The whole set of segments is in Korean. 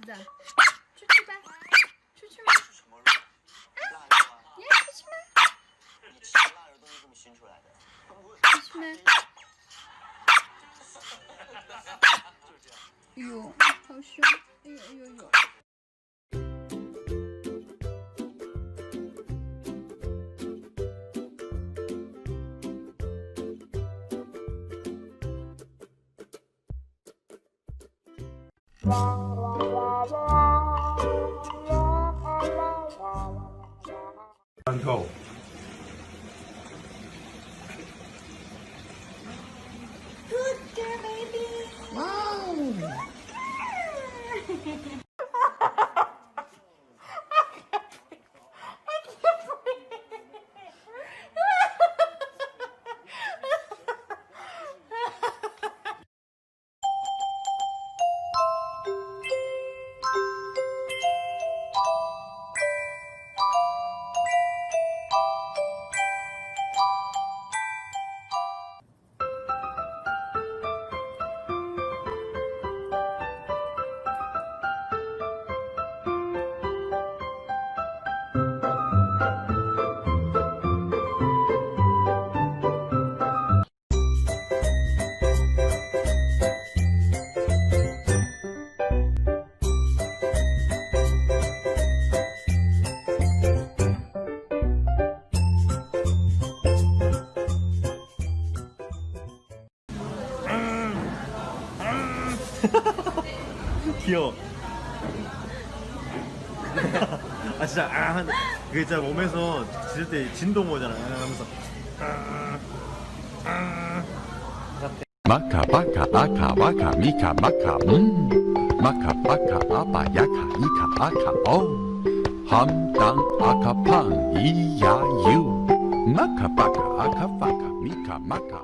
的，出去吧，出去吗？你要出去吗？你吃腊肉都是这么熏出来的。出去吗？哎呦，好凶！哎呦哎呦呦！三扣。Good girl, baby. Wow. 귀여워. 아 진짜 그게 진짜 몸에서 짖을 때 진동 오잖아 하면서 마카 바카 아카 와카 미카 마카 마카 바카 아바 야카 이카 아카 오 함당 아카팡 이야유 마카 바카 아카 바카 미카 마카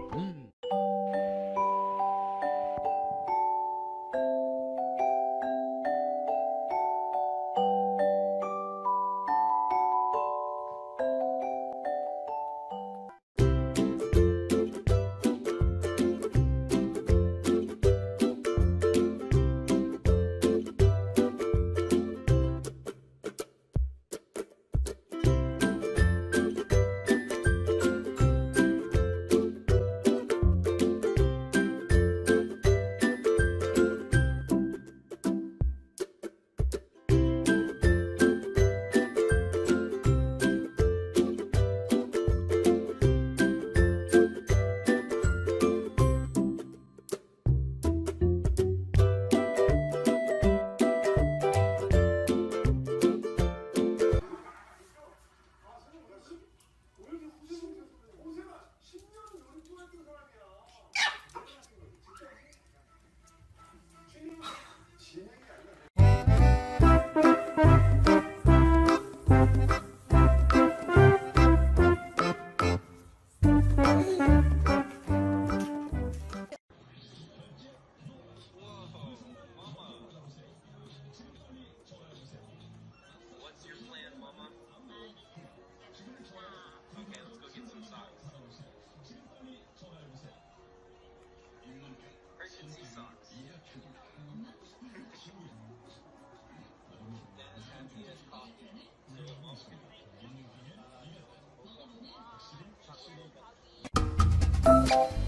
Thank you.